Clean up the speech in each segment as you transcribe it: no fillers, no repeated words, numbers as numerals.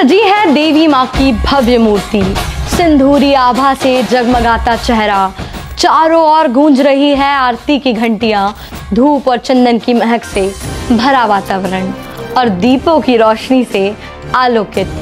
सजी है देवी माँ की भव्य मूर्ति, सिंदूरी आभा से जगमगाता चेहरा, चारों ओर गूंज रही है आरती की घंटियां, धूप और चंदन की महक से भरा वातावरण और दीपों की रोशनी से आलोकित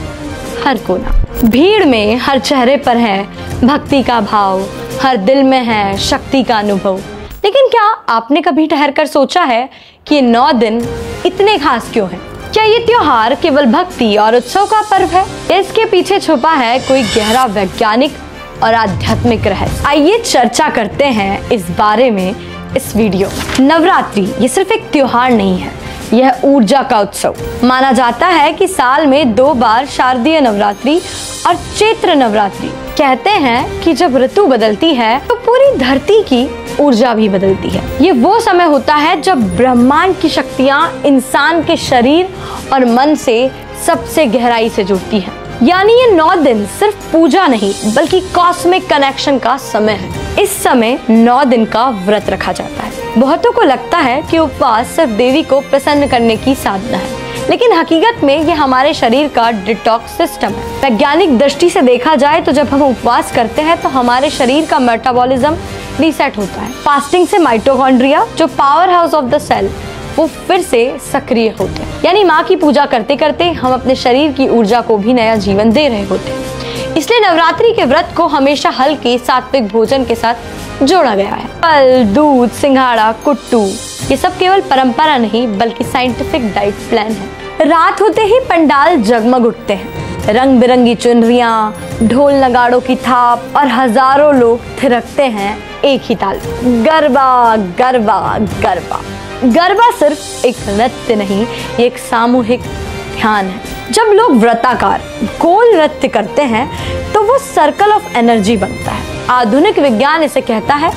हर कोना। भीड़ में हर चेहरे पर है भक्ति का भाव, हर दिल में है शक्ति का अनुभव। लेकिन क्या आपने कभी ठहर कर सोचा है कि ये 9 दिन इतने खास क्यों हैं? क्या ये त्योहार केवल भक्ति और उत्सव का पर्व है? इसके पीछे छुपा है कोई गहरा वैज्ञानिक और आध्यात्मिक रहस्य। आइए चर्चा करते हैं इस बारे में इस वीडियो। नवरात्रि ये सिर्फ एक त्योहार नहीं है, यह ऊर्जा का उत्सव। माना जाता है कि साल में 2 बार शारदीय नवरात्रि और चैत्र नवरात्रि। कहते हैं कि जब ऋतु बदलती है तो पूरी धरती की ऊर्जा भी बदलती है। ये वो समय होता है जब ब्रह्मांड की शक्तियां इंसान के शरीर और मन से सबसे गहराई से जुड़ती हैं। यानी ये 9 दिन सिर्फ पूजा नहीं बल्कि कॉस्मिक कनेक्शन का समय है। इस समय 9 दिन का व्रत रखा जाता है। बहुतों को लगता है कि उपवास सिर्फ देवी को प्रसन्न करने की साधना है, लेकिन हकीकत में ये हमारे शरीर का डिटॉक्स सिस्टम है। वैज्ञानिक दृष्टि से देखा जाए तो जब हम उपवास करते हैं तो हमारे शरीर का मेटाबॉलिज्म रीसेट होता है। फास्टिंग से माइटोकॉन्ड्रिया जो power house of the cell वो फिर से सक्रिय होते हैं। यानी माँ की पूजा करते करते हम अपने शरीर की ऊर्जा को भी नया जीवन दे रहे होते हैं। इसलिए नवरात्रि के व्रत को हमेशा हल्के सात्विक भोजन के साथ जोड़ा गया है। फल, दूध, सिंघाड़ा, कुट्टू ये सब केवल परंपरा नहीं बल्कि साइंटिफिक डाइट प्लान है। रात होते ही पंडाल जगमग उठते हैं, रंग बिरंगी चुनरियां, ढोल नगाड़ों की थाप और हजारों लोग थिरकते हैं एक ही ताल। गरबा गरबा गरबा। गरबा सिर्फ एक नृत्य नहीं, ये एक सामूहिक ध्यान है। जब लोग व्रताकार गोल नृत्य करते हैं तो वो सर्कल ऑफ एनर्जी बनता है। आधुनिक विज्ञान इसे कहता है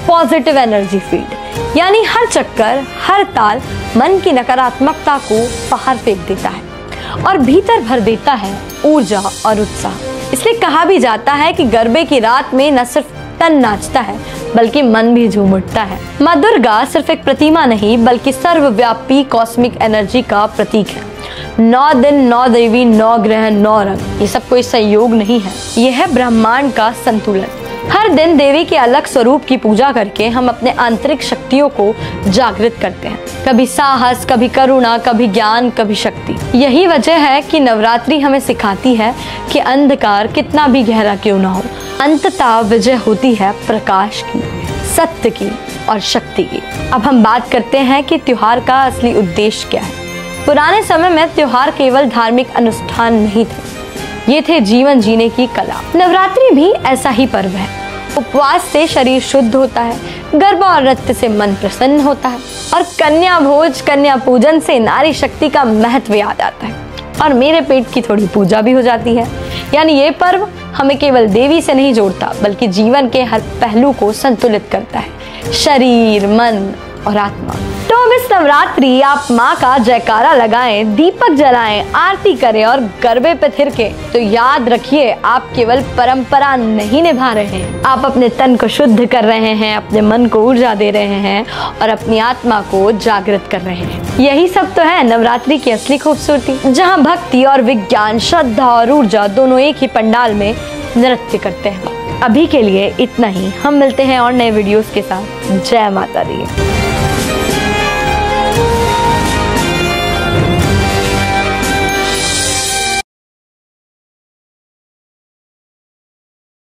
पॉजिटिव एनर्जी फील्ड। यानी हर चक्कर, हर ताल मन की नकारात्मकता को बाहर फेंक देता है और भीतर भर देता है ऊर्जा और उत्साह। इसलिए कहा भी जाता है कि गरबे की रात में न सिर्फ तन नाचता है बल्कि मन भी झूम उठता है। माँ दुर्गा सिर्फ एक प्रतिमा नहीं बल्कि सर्वव्यापी कॉस्मिक एनर्जी का प्रतीक है। 9 दिन 9 देवी 9 ग्रह 9 रंग ये सब कोई संयोग नहीं है, यह है ब्रह्मांड का संतुलन। हर दिन देवी के अलग स्वरूप की पूजा करके हम अपने आंतरिक शक्तियों को जागृत करते हैं। कभी साहस, कभी करुणा, कभी ज्ञान, कभी शक्ति। यही वजह है कि नवरात्रि हमें सिखाती है कि अंधकार कितना भी गहरा क्यों ना हो, अंततः विजय होती है प्रकाश की, सत्य की और शक्ति की। अब हम बात करते हैं कि त्योहार का असली उद्देश्य क्या है। पुराने समय में त्योहार केवल धार्मिक अनुष्ठान नहीं थे, ये थे जीवन जीने की कला। नवरात्रि भी ऐसा ही पर्व है। उपवास से शरीर शुद्ध होता है, गरबा और नृत्य से मन प्रसन्न होता है और कन्या भोज, कन्या पूजन से नारी शक्ति का महत्व याद आता है और मेरे पेट की थोड़ी पूजा भी हो जाती है। यानी ये पर्व हमें केवल देवी से नहीं जोड़ता बल्कि जीवन के हर पहलू को संतुलित करता है, शरीर, मन और आत्मा। तो अब इस नवरात्रि आप माँ का जयकारा लगाएं, दीपक जलाएं, आरती करें और गरबे पे थिरके। तो याद रखिए, आप केवल परंपरा नहीं निभा रहे हैं, आप अपने तन को शुद्ध कर रहे हैं, अपने मन को ऊर्जा दे रहे हैं और अपनी आत्मा को जागृत कर रहे हैं। यही सब तो है नवरात्रि की असली खूबसूरती, जहाँ भक्ति और विज्ञान, श्रद्धा और ऊर्जा दोनों एक ही पंडाल में नृत्य करते हैं। अभी के लिए इतना ही, हम मिलते हैं और नए वीडियोस के साथ। जय माता दी।